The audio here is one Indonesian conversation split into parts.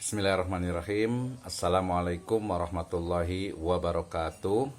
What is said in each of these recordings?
Bismillahirrahmanirrahim. Assalamualaikum warahmatullahi wabarakatuh.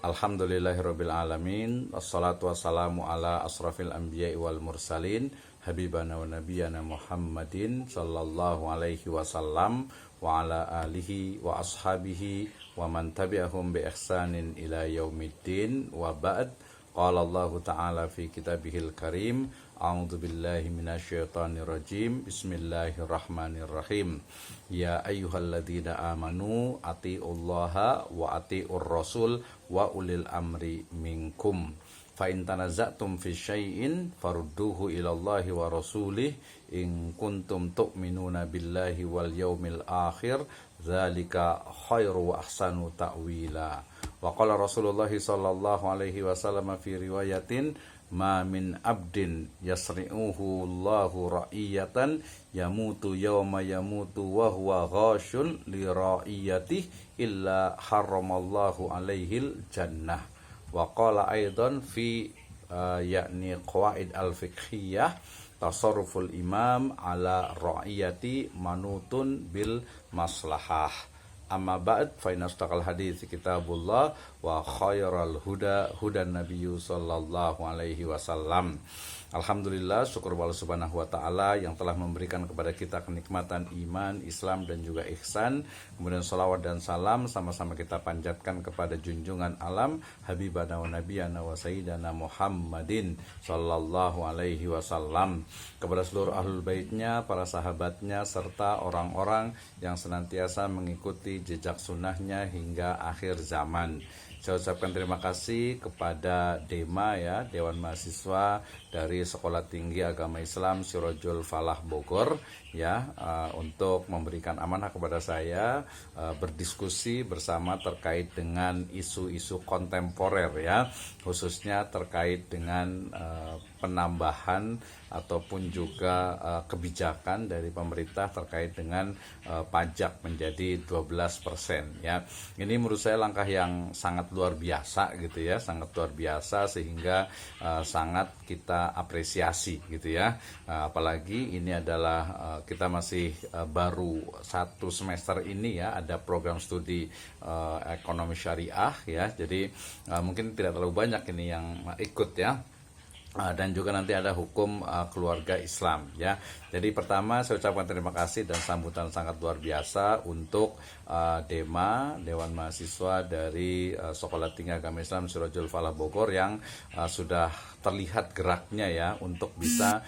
Alhamdulillahirabbil alamin. Wassalatu wassalamu ala asrafil anbiya'i wal mursalin habibana wa nabiyyana Muhammadin sallallahu alaihi wasallam wa ala alihi wa ashabihi wa man tabi'ahum bi ihsanin ila yaumiddin wa ba'd. Qala Allah Ta'ala fi kitabihil karim. A'udzu billahi minasyaitonir rajim. Bismillahirrahmanirrahim. Ya ayyuhalladzina amanu atiullaha wa atiur rasul wa ulil amri minkum. Fa in tanaza'tum fi syai'in farudduhu ilallahi wa rasulih in kuntum tu'minuna billahi wal yaumil akhir dzalika khairu wa ahsanu ta'wila. Wa qala Rasulullah sallallahu alaihi wasallam fi riwayatin ma min abdin yasri'uhu Allahu ra'iyatan yamutu yawma yamutu wa huwa ghashun li ra'iyatihi illa haramallahu alaihil jannah. Wa qala aidan fi yakni qawaid al-fiqhiyah tasarruful imam ala ra'iyati manutun bil maslahah. Amma ba'd fa inna astaqal hadits kitabullah wa khairal huda hudan nabiyyu sallallahu alaihi wasallam. Alhamdulillah, syukur Allah subhanahu wa ta'ala yang telah memberikan kepada kita kenikmatan iman, Islam dan juga ihsan. Kemudian salawat dan salam sama-sama kita panjatkan kepada junjungan alam habibana wa nabiyana wa sayyidana Muhammadin sallallahu alaihi wasallam, kepada seluruh ahlul baitnya, para sahabatnya serta orang-orang yang senantiasa mengikuti jejak sunnahnya hingga akhir zaman. Saya ucapkan terima kasih kepada DEMA ya, Dewan Mahasiswa dari Sekolah Tinggi Agama Islam Sirajul Falah Bogor ya, untuk memberikan amanah kepada saya berdiskusi bersama terkait dengan isu-isu kontemporer ya, khususnya terkait dengan penambahan ataupun juga kebijakan dari pemerintah terkait dengan pajak menjadi 12% ya. Ini menurut saya langkah yang sangat luar biasa gitu ya, sangat luar biasa sehingga sangat kita apresiasi gitu ya. Apalagi ini adalah kita masih baru satu semester ini ya, ada program studi ekonomi syariah ya. Jadi mungkin tidak terlalu banyak ini yang ikut ya. Dan juga nanti ada hukum keluarga Islam ya. Jadi pertama saya ucapkan terima kasih dan sambutan sangat luar biasa untuk DEMA, Dewan Mahasiswa dari Sekolah Tinggi Agama Islam Sirajul Falah Bogor yang sudah terlihat geraknya ya untuk bisa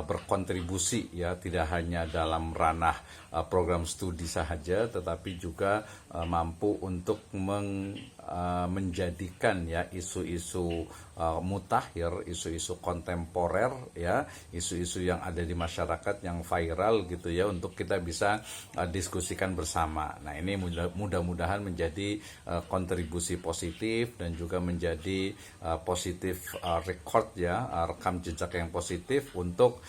berkontribusi ya, tidak hanya dalam ranah program studi saja tetapi juga mampu untuk menjadikan ya isu-isu mutakhir, isu-isu kontemporer ya, isu-isu yang ada di masyarakat yang viral gitu ya, untuk kita bisa diskusikan bersama. Nah, ini mudah-mudahan menjadi kontribusi positif dan juga menjadi positif record ya, rekam jejak yang positif untuk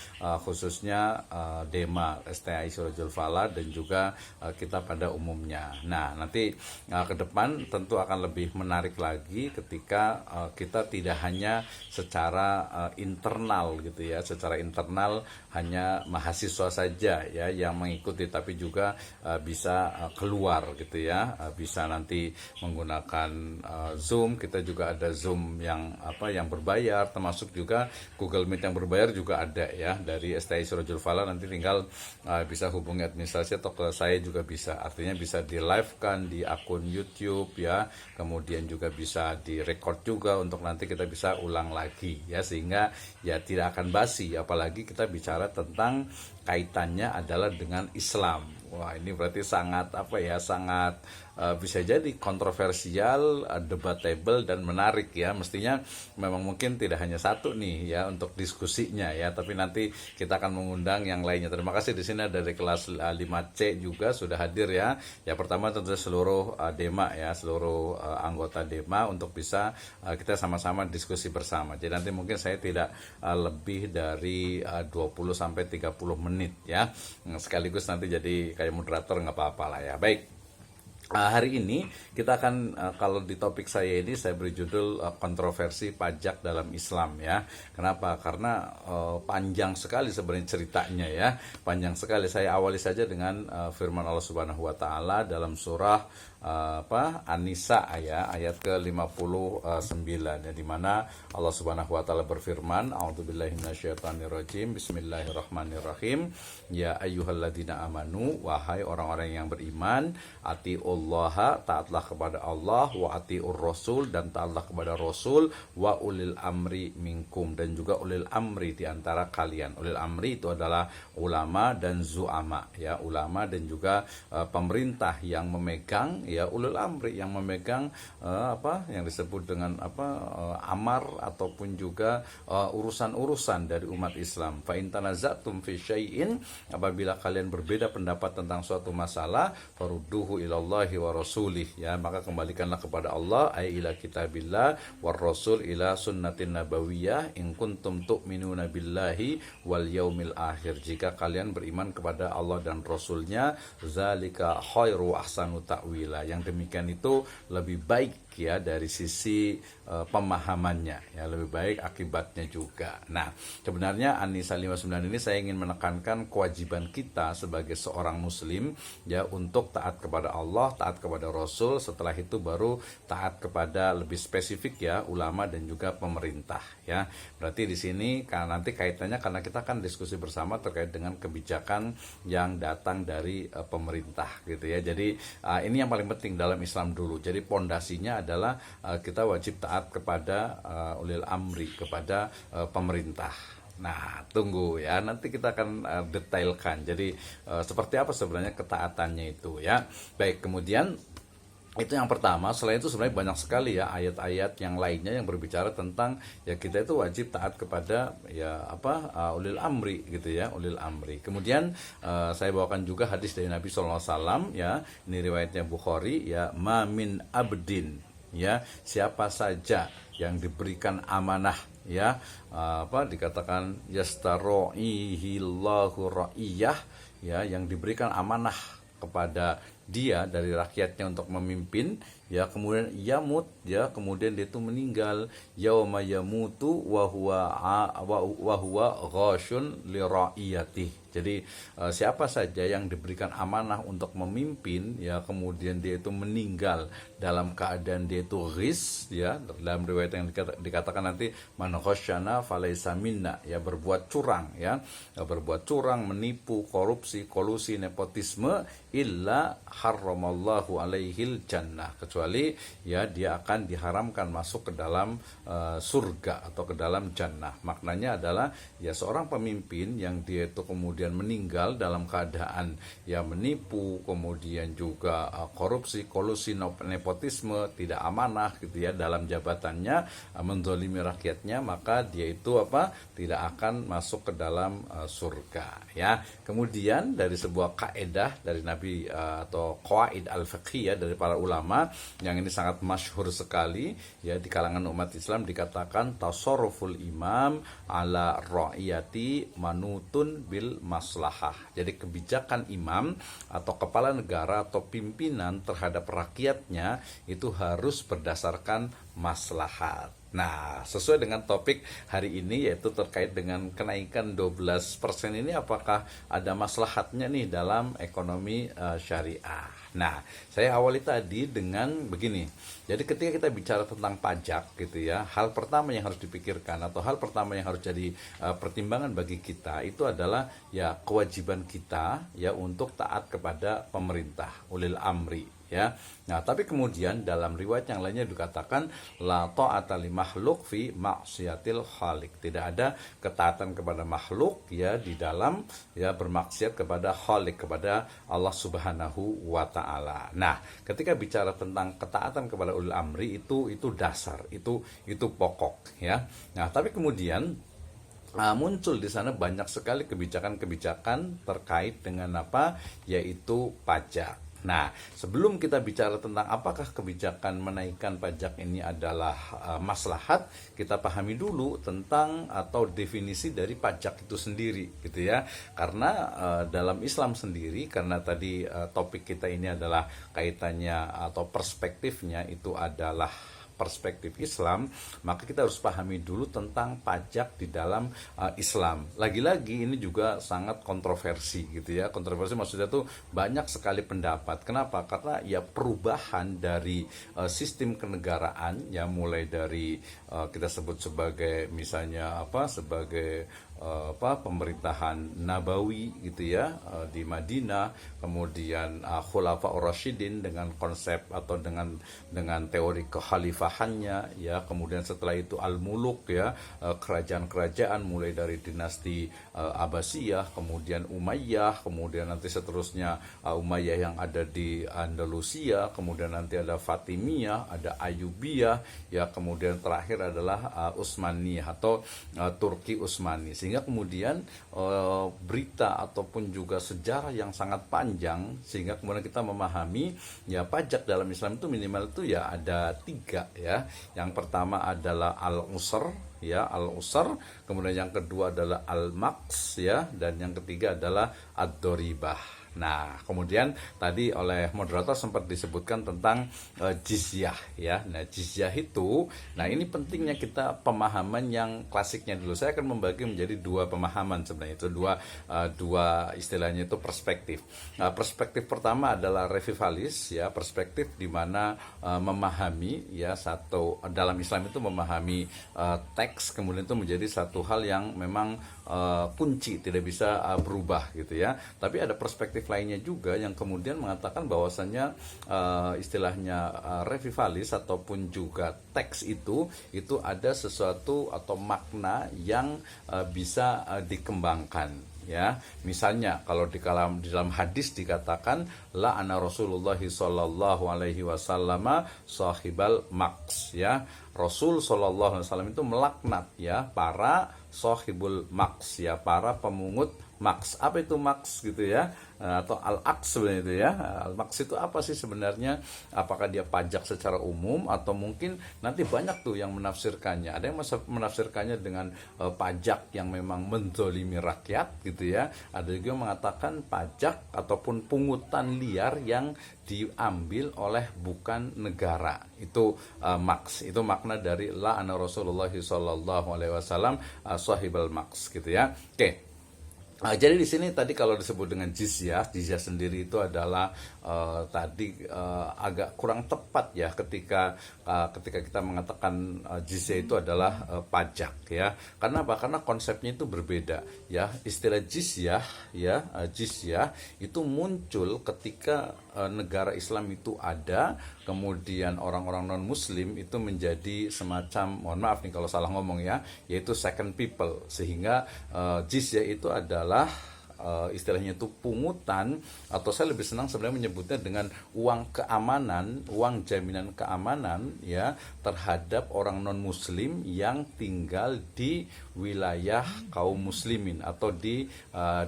khususnya DEMA STAI Sirajul Falah dan juga kita pada umumnya. Nah, nanti ke depan tentu akan lebih menarik lagi ketika kita tidak hanya secara internal gitu ya, secara internal hanya mahasiswa saja ya yang mengikuti, tapi juga bisa keluar gitu ya, bisa nanti menggunakan Zoom. Kita juga ada Zoom yang yang berbayar, termasuk juga Google Meet yang berbayar juga ada ya dari STI Sirajul Falah. Nanti tinggal bisa hubungi administrasi atau ke saya juga bisa, artinya bisa di live kan di akun YouTube ya, kemudian juga bisa direkord juga untuk nanti kita bisa ulang lagi ya, sehingga ya tidak akan basi, apalagi kita bicara tentang kaitannya adalah dengan Islam. Wah, ini berarti sangat sangat bisa jadi kontroversial, debatable dan menarik ya. Mestinya memang mungkin tidak hanya satu nih ya untuk diskusinya ya, tapi nanti kita akan mengundang yang lainnya. Terima kasih, di sini dari kelas 5C juga sudah hadir ya. Ya, pertama tentu seluruh DEMA ya, seluruh anggota DEMA untuk bisa kita sama-sama diskusi bersama. Jadi nanti mungkin saya tidak lebih dari 20 sampai 30 menit ya. Sekaligus nanti jadi kayak moderator nggak apa-apa lah ya. Baik. Hari ini kita akan kalau di topik saya ini saya beri judul kontroversi pajak dalam Islam ya. Kenapa? Karena panjang sekali sebenarnya ceritanya ya. Panjang sekali. Saya awali saja dengan firman Allah Subhanahu wa taala dalam surah An-Nisa ya, ayat ke-59 ya, di mana Allah Subhanahu wa taala berfirman, a'udzubillahi minasyaitonirrajim, bismillahirrahmanirrahim, ya ayyuhalladzina amanu, wahai orang-orang yang beriman, atiullaha, taatlah kepada Allah, wa atiur rasul, dan taatlah kepada Rasul, wa ulil amri minkum, dan juga ulil amri di antara kalian. Ulil amri itu adalah ulama dan zu'ama ya, ulama dan juga pemerintah yang memegang ya, ulul amri yang memegang yang disebut dengan amar ataupun juga urusan-urusan dari umat Islam. Fa in tanaza'tum fi syai'in, apabila kalian berbeda pendapat tentang suatu masalah, farudduhu ilallahi wa rasulih ya, maka kembalikanlah kepada Allah, ai ila kitabillah war rasul ila sunnatin nabawiyah in kuntum tu'minuna billahi wal yaumil akhir, jika kalian beriman kepada Allah dan Rasulnya, zalika khairu ahsanu ta'wila, yang demikian itu lebih baik ya dari sisi pemahamannya ya, lebih baik akibatnya juga. Nah, sebenarnya An-Nisa 59 ini saya ingin menekankan kewajiban kita sebagai seorang muslim ya, untuk taat kepada Allah, taat kepada Rasul, setelah itu baru taat kepada lebih spesifik ya, ulama dan juga pemerintah ya. Berarti di sini karena nanti kaitannya, karena kita akan diskusi bersama terkait dengan kebijakan yang datang dari pemerintah gitu ya. Jadi ini yang paling penting dalam Islam dulu. Jadi pondasinya adalah kita wajib taat kepada ulil amri, kepada pemerintah. Nah, tunggu ya, nanti kita akan detailkan. Jadi seperti apa sebenarnya ketaatannya itu ya. Baik, kemudian itu yang pertama. Selain itu sebenarnya banyak sekali ya ayat-ayat yang lainnya yang berbicara tentang ya kita itu wajib taat kepada ya ulil amri gitu ya, ulil amri. Kemudian saya bawakan juga hadis dari Nabi SAW ya, ini riwayatnya Bukhari ya, ma min abdin ya, siapa saja yang diberikan amanah ya, dikatakan yastaro'ihillahu ra'iyah ya, yang diberikan amanah kepada dia dari rakyatnya untuk memimpin ya, kemudian yamut ya, kemudian dia itu meninggal, yauma yamutu wa huwa ghashun li ra'iyati. Jadi siapa saja yang diberikan amanah untuk memimpin ya, kemudian dia itu meninggal dalam keadaan dia itu ghis ya, dalam riwayat yang dikatakan nanti man ghasyana falaysa minna ya, berbuat curang ya, berbuat curang, menipu, korupsi, kolusi, nepotisme, illa harramallahu alaihil jannah, kecuali ya dia akan diharamkan masuk ke dalam surga atau ke dalam jannah. Maknanya adalah ya, seorang pemimpin yang dia itu kemudian meninggal dalam keadaan ya menipu, kemudian juga korupsi, kolusi, nepotisme, tidak amanah gitu ya dalam jabatannya, menzalimi rakyatnya, maka dia itu tidak akan masuk ke dalam surga ya. Kemudian dari sebuah kaedah dari Nabi atau qawaid al-fiqhiyah dari para ulama yang ini sangat masyhur sekali ya di kalangan umat Islam, dikatakan tasarruful imam ala ra'iyati manutun bil maslahah. Jadi kebijakan imam atau kepala negara atau pimpinan terhadap rakyatnya itu harus berdasarkan maslahat. Nah, sesuai dengan topik hari ini yaitu terkait dengan kenaikan 12% ini, apakah ada maslahatnya nih dalam ekonomi syariah. Nah, saya awali tadi dengan begini. Jadi ketika kita bicara tentang pajak gitu ya, hal pertama yang harus dipikirkan atau hal pertama yang harus jadi pertimbangan bagi kita itu adalah ya kewajiban kita ya untuk taat kepada pemerintah, ulil amri ya. Nah, tapi kemudian dalam riwayat yang lainnya dikatakan la ta'ata li makhluk fi maksiatil khaliq. Tidak ada ketaatan kepada makhluk ya di dalam ya bermaksiat kepada khaliq, kepada Allah Subhanahu wa taala. Nah, ketika bicara tentang ketaatan kepada ulil amri itu dasar, itu pokok ya. Nah, tapi kemudian muncul di sana banyak sekali kebijakan-kebijakan terkait dengan yaitu pajak. Nah, sebelum kita bicara tentang apakah kebijakan menaikkan pajak ini adalah maslahat, kita pahami dulu tentang atau definisi dari pajak itu sendiri, gitu ya. Karena dalam Islam sendiri, karena tadi topik kita ini adalah kaitannya atau perspektifnya itu adalah perspektif Islam, maka kita harus pahami dulu tentang pajak di dalam Islam. Lagi-lagi ini juga sangat kontroversi gitu ya. Kontroversi maksudnya tuh banyak sekali pendapat. Kenapa? Karena ya perubahan dari sistem kenegaraan ya, mulai dari kita sebut sebagai misalnya sebagai pemerintahan Nabawi gitu ya, di Madinah, kemudian Khulafaur Rasyidin dengan konsep atau dengan teori kekhalifahannya ya, kemudian setelah itu Al-Muluk ya, kerajaan-kerajaan mulai dari dinasti Abbasiyah, kemudian Umayyah, kemudian nanti seterusnya Umayyah yang ada di Andalusia, kemudian nanti ada Fatimiyah, ada Ayyubiyah ya, kemudian terakhir adalah Utsmaniyah atau Turki Utsmani. Sehingga kemudian berita ataupun juga sejarah yang sangat panjang, sehingga kemudian kita memahami ya pajak dalam Islam itu minimal itu ya ada 3 ya. Yang pertama adalah al-usr ya, al-usr, kemudian yang kedua adalah al-maqs ya, dan yang ketiga adalah ad-doribah. Nah, kemudian tadi oleh moderator sempat disebutkan tentang jizyah ya. Nah, jizyah itu, nah ini pentingnya kita pemahaman yang klasiknya dulu. Saya akan membagi menjadi 2 pemahaman sebenarnya, itu dua istilahnya itu perspektif. Nah, perspektif pertama adalah revivalis ya, perspektif di mana memahami ya satu dalam Islam itu memahami teks kemudian itu menjadi satu hal yang memang kunci, tidak bisa berubah gitu ya. Tapi ada perspektif lainnya juga yang kemudian mengatakan bahwasannya istilahnya revivalis ataupun juga teks itu ada sesuatu atau makna yang bisa dikembangkan ya. Misalnya kalau di dalam hadis dikatakan la ana Rasulullah sallallahu alaihi wasallam sahibal maqs ya. Rasul sallallahu alaihi wasallam itu melaknat ya para sahibul maqs ya, para pemungut maks. Apa itu maks gitu ya, atau al-aqs sebenarnya itu ya. Al-maks itu apa sih sebenarnya? Apakah dia pajak secara umum, atau mungkin nanti banyak tuh yang menafsirkannya. Ada yang menafsirkannya dengan pajak yang memang menzolimi rakyat gitu ya. Ada juga yang mengatakan pajak ataupun pungutan liar yang diambil oleh bukan negara. Itu maks. Itu makna dari la ana Rasulullah sallallahu alaihi wasallam sahibal maks gitu ya. Oke. Jadi di sini tadi kalau disebut dengan jizyah sendiri itu adalah agak kurang tepat ya ketika kita mengatakan jizyah itu adalah pajak ya. Karena apa? Karena konsepnya itu berbeda ya. Istilah jizyah ya, jizyah itu muncul ketika negara Islam itu ada, kemudian orang-orang non-muslim itu menjadi semacam, mohon maaf nih kalau salah ngomong ya, yaitu second people. Sehingga jizyah itu adalah istilahnya itu pungutan, atau saya lebih senang sebenarnya menyebutnya dengan uang keamanan, uang jaminan keamanan ya, terhadap orang non-muslim yang tinggal di wilayah kaum muslimin atau di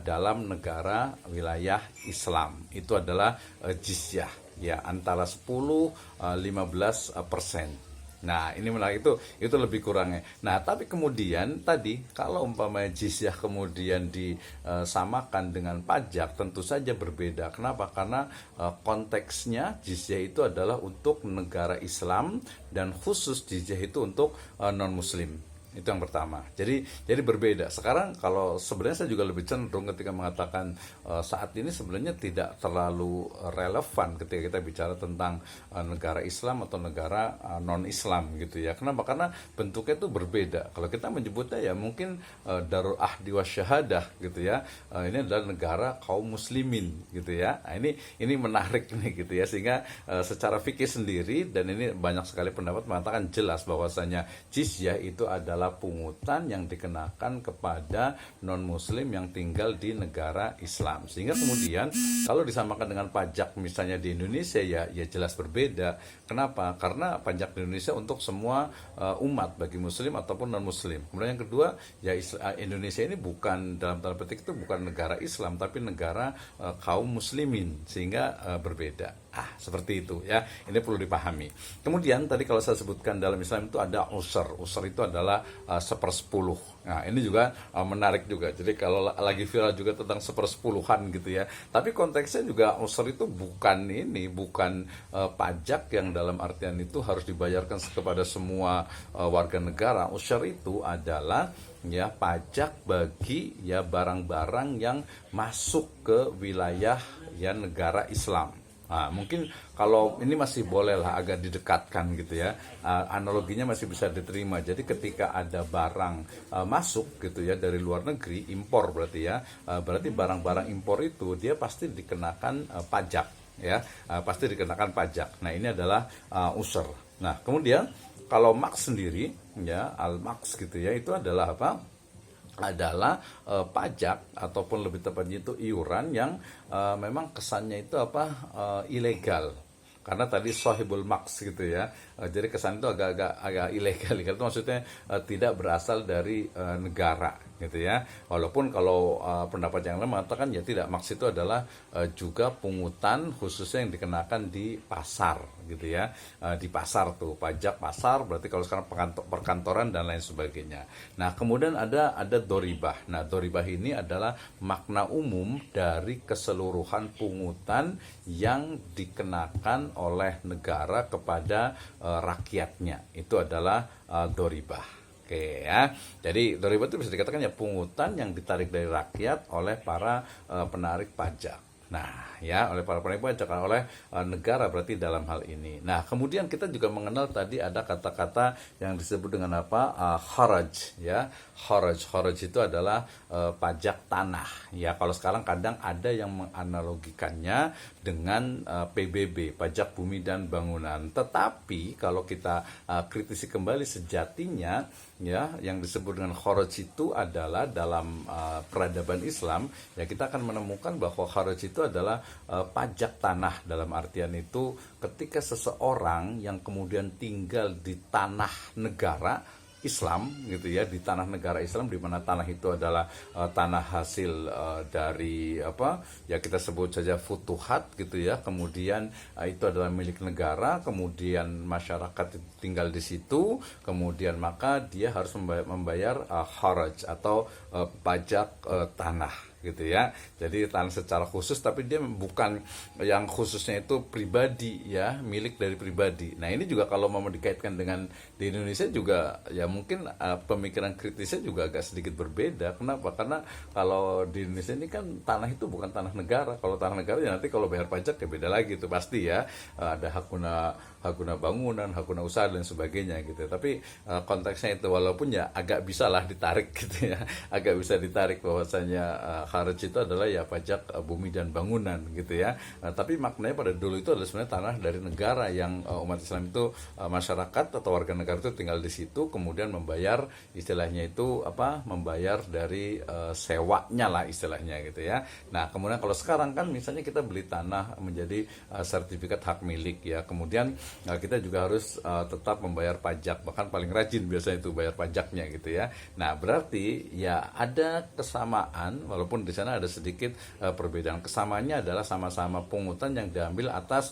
dalam negara wilayah Islam. Itu adalah jizyah ya, antara 10-15%. Nah, ini menarik, itu lebih kurangnya. Nah, tapi kemudian tadi kalau umpamanya jizyah kemudian disamakan dengan pajak, tentu saja berbeda. Kenapa? Karena konteksnya jizyah itu adalah untuk negara Islam, dan khusus jizyah itu untuk non-muslim. Itu yang pertama. Jadi berbeda. Sekarang kalau sebenarnya saya juga lebih cenderung ketika mengatakan saat ini sebenarnya tidak terlalu relevan ketika kita bicara tentang negara Islam atau negara non-Islam gitu ya. Kenapa? Karena bentuknya itu berbeda. Kalau kita menyebutnya ya mungkin Darul Ahdi Wasyahadah gitu ya. Ini adalah negara kaum muslimin gitu ya. Nah, ini menarik nih gitu ya, sehingga secara fikih sendiri, dan ini banyak sekali pendapat mengatakan jelas bahwasanya jizyah itu adalah adalah pungutan yang dikenakan kepada non-muslim yang tinggal di negara Islam. Sehingga kemudian kalau disamakan dengan pajak misalnya di Indonesia, ya jelas berbeda. Kenapa? Karena pajak di Indonesia untuk semua umat, baik muslim ataupun non-muslim. Kemudian yang kedua, ya Indonesia ini bukan, dalam tanda petik itu bukan negara Islam, tapi negara kaum muslimin, sehingga berbeda. Seperti itu ya. Ini perlu dipahami. Kemudian tadi kalau saya sebutkan dalam Islam itu ada usr. Usr itu adalah 1/10. Nah, ini juga menarik juga. Jadi kalau lagi viral juga tentang 1/10-an gitu ya. Tapi konteksnya juga usr itu bukan pajak yang dalam artian itu harus dibayarkan kepada semua warga negara. Usr itu adalah ya pajak bagi ya barang-barang yang masuk ke wilayah ya negara Islam. Mungkin kalau ini masih boleh lah agak didekatkan gitu ya, analoginya masih bisa diterima. Jadi ketika ada barang masuk gitu ya dari luar negeri, impor berarti ya, berarti barang-barang impor itu dia pasti dikenakan pajak ya, pasti dikenakan pajak. Nah ini adalah usr. Nah kemudian kalau maks sendiri ya, al-maks gitu ya, itu adalah apa? Adalah pajak ataupun lebih tepatnya itu iuran yang memang kesannya itu ilegal, karena tadi sohibul maks gitu ya, jadi kesan itu agak ilegal. Itu maksudnya tidak berasal dari negara gitu ya. Walaupun kalau pendapat yang lain mengatakan ya tidak, maks itu adalah juga pungutan khususnya yang dikenakan di pasar gitu ya, di pasar tuh, pajak pasar berarti kalau sekarang perkantoran dan lain sebagainya. Nah kemudian ada doribah. Nah doribah ini adalah makna umum dari keseluruhan pungutan yang dikenakan oleh negara kepada rakyatnya, itu adalah doribah. Oke ya, jadi doribah itu bisa dikatakan ya pungutan yang ditarik dari rakyat oleh para penarik pajak. Nah ya, oleh para penarik pajak, oleh negara berarti dalam hal ini. Nah kemudian kita juga mengenal tadi ada kata-kata yang disebut dengan apa? Kharaj ya. Kharaj itu adalah pajak tanah ya. Kalau sekarang kadang ada yang menganalogikannya dengan PBB, pajak bumi dan bangunan. Tetapi kalau kita kritisi kembali, sejatinya ya yang disebut dengan kharaj itu adalah dalam peradaban Islam ya, kita akan menemukan bahwa kharaj itu adalah pajak tanah. Dalam artian itu ketika seseorang yang kemudian tinggal di tanah negara Islam gitu ya, di tanah negara Islam, di mana tanah itu adalah tanah hasil dari apa ya, kita sebut saja futuhat gitu ya, kemudian itu adalah milik negara, kemudian masyarakat tinggal di situ, kemudian maka dia harus membayar kharaj atau pajak tanah gitu ya. Jadi tanah secara khusus, tapi dia bukan yang khususnya itu pribadi ya, milik dari pribadi. Nah ini juga kalau mau dikaitkan dengan di Indonesia juga ya mungkin pemikiran kritisnya juga agak sedikit berbeda. Kenapa? Karena kalau di Indonesia ini kan tanah itu bukan tanah negara. Kalau tanah negara ya nanti kalau bayar pajak ya beda lagi, itu pasti ya, ada hak guna bangunan, hak guna usaha dan sebagainya gitu. Tapi konteksnya itu walaupun ya agak bisa lah ditarik gitu ya, agak bisa ditarik bahwasanya kharaj itu adalah ya pajak bumi dan bangunan gitu ya. Tapi maknanya pada dulu itu adalah sebenarnya tanah dari negara yang umat Islam itu, masyarakat atau warga negara itu tinggal di situ, kemudian membayar istilahnya itu membayar dari sewanya lah istilahnya gitu ya. Nah kemudian kalau sekarang kan misalnya kita beli tanah menjadi sertifikat hak milik ya, kemudian kita juga harus tetap membayar pajak, bahkan paling rajin biasanya itu bayar pajaknya gitu ya. Nah berarti ya ada kesamaan, walaupun di sana ada sedikit perbedaan. Kesamaannya adalah sama-sama pungutan yang diambil atas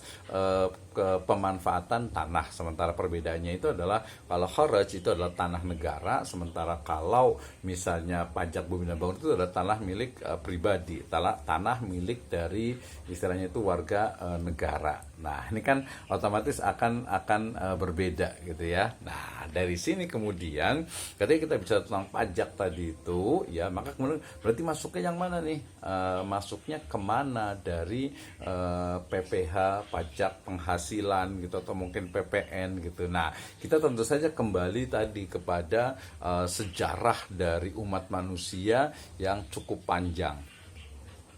pemanfaatan tanah. Sementara perbedaannya itu adalah kalau kharaj itu adalah tanah negara, sementara kalau misalnya pajak bumi dan bangunan itu adalah tanah milik pribadi, tanah milik dari istilahnya itu warga negara. Nah ini kan otomatis akan berbeda gitu ya. Nah dari sini kemudian ketika kita bicara tentang pajak tadi itu ya, maka kemudian berarti masuknya yang mana nih? Masuknya kemana dari PPh, pajak penghasilan gitu, atau mungkin PPN gitu. Nah kita tentu saja kembali tadi kepada sejarah dari umat manusia yang cukup panjang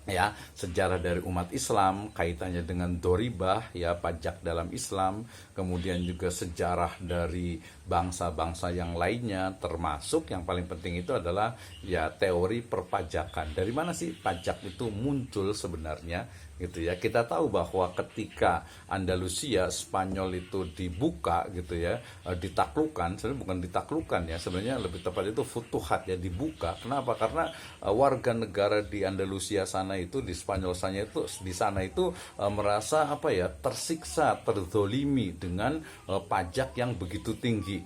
ya, sejarah dari umat Islam, kaitannya dengan doribah, ya, pajak dalam Islam, kemudian juga sejarah dari bangsa-bangsa yang lainnya, termasuk yang paling penting itu adalah ya teori perpajakan. Dari mana sih pajak itu muncul sebenarnya? Gitu ya, kita tahu bahwa ketika Andalusia Spanyol itu dibuka gitu ya, ditaklukkan, sebenarnya bukan ditaklukkan ya, sebenarnya lebih tepat itu futuhat ya, dibuka. Kenapa? Karena warga negara di Andalusia sana itu, di Spanyol sana itu, di sana itu merasa apa ya, tersiksa, terzolimi dengan pajak yang begitu tinggi.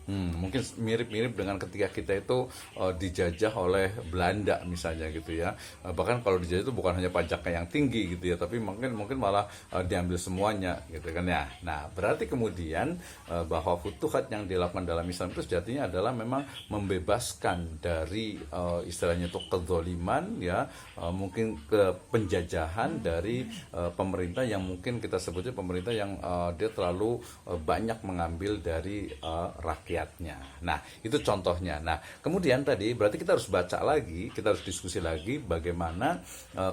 Mungkin mirip-mirip dengan ketika kita itu dijajah oleh Belanda misalnya gitu ya. Bahkan kalau dijajah itu bukan hanya pajaknya yang tinggi gitu ya, tapi mungkin malah diambil semuanya gitu kan ya. Nah, berarti kemudian bahwa futuhat yang dilakukan dalam Islam itu sejatinya adalah memang membebaskan dari istilahnya itu kezaliman ya, mungkin ke penjajahan dari pemerintah yang mungkin kita sebutnya pemerintah yang dia terlalu banyak mengambil dari rakyatnya. Nah, itu contohnya. Nah, kemudian tadi berarti kita harus baca lagi, kita harus diskusi lagi bagaimana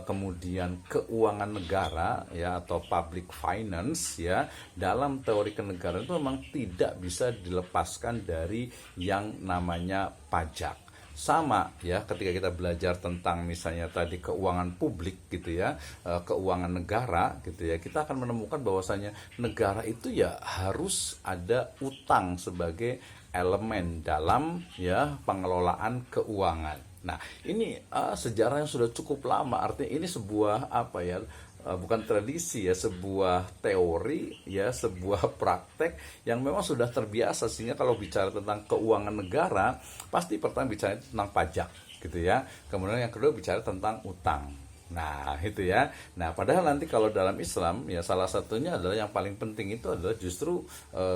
kemudian keuangan negara ya, atau public finance ya, dalam teori kenegaraan itu memang tidak bisa dilepaskan dari yang namanya pajak. Sama ya, ketika kita belajar tentang misalnya tadi keuangan publik gitu ya, keuangan negara gitu ya, kita akan menemukan bahwasanya negara itu ya harus ada utang sebagai elemen dalam ya pengelolaan keuangan. Nah, ini sejarah yang sudah cukup lama, artinya ini sebuah apa ya, bukan tradisi ya, sebuah teori ya, sebuah praktek yang memang sudah terbiasa, sehingga kalau bicara tentang keuangan negara pasti pertama bicara tentang pajak gitu ya, kemudian yang kedua bicara tentang utang. Nah, itu ya. Nah, padahal nanti kalau dalam Islam ya, salah satunya adalah yang paling penting itu adalah justru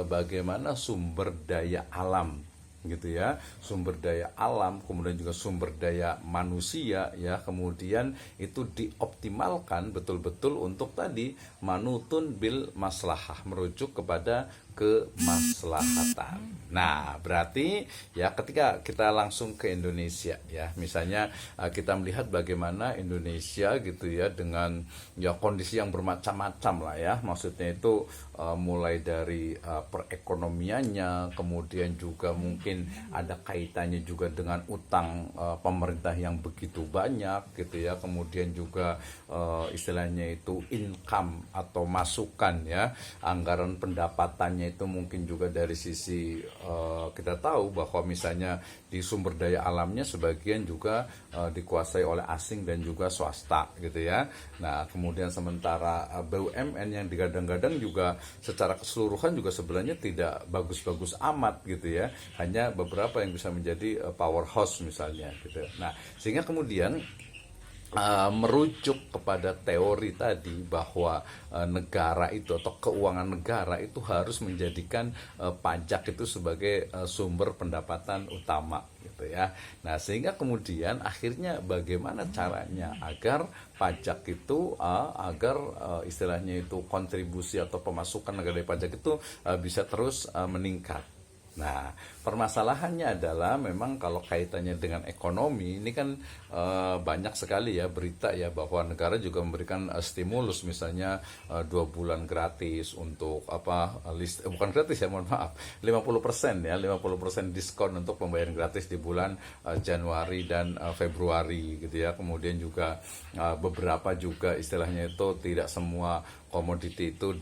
bagaimana sumber daya alam gitu ya, sumber daya alam, kemudian juga sumber daya manusia ya, kemudian itu dioptimalkan betul-betul untuk tadi manutun bil maslahah, merujuk kepada kemaslahatan. Nah, berarti ya ketika kita langsung ke Indonesia ya, misalnya kita melihat bagaimana Indonesia gitu ya, dengan ya kondisi yang bermacam-macam lah ya, maksudnya itu mulai dari perekonomiannya, kemudian juga mungkin ada kaitannya juga dengan utang pemerintah yang begitu banyak gitu ya, kemudian juga istilahnya itu income atau masukan ya, anggaran pendapatannya itu mungkin juga dari sisi kita tahu bahwa misalnya di sumber daya alamnya sebagian juga dikuasai oleh asing dan juga swasta gitu ya. Nah, kemudian sementara BUMN yang digadang-gadang juga secara keseluruhan juga sebenarnya tidak bagus-bagus amat gitu ya, hanya beberapa yang bisa menjadi powerhouse misalnya gitu. Nah, sehingga kemudian merujuk kepada teori tadi bahwa negara itu atau keuangan negara itu harus menjadikan pajak itu sebagai sumber pendapatan utama gitu ya. Nah, sehingga kemudian akhirnya bagaimana caranya agar pajak itu agar istilahnya itu kontribusi atau pemasukan negara dari pajak itu bisa terus meningkat. Nah, permasalahannya adalah memang kalau kaitannya dengan ekonomi ini kan banyak sekali ya berita ya, bahwa negara juga memberikan stimulus, misalnya 2 bulan gratis untuk apa, bukan gratis ya, mohon maaf, 50% ya, 50% diskon untuk pembayaran gratis di bulan Januari dan Februari gitu ya. Kemudian juga beberapa juga istilahnya itu tidak semua komoditi itu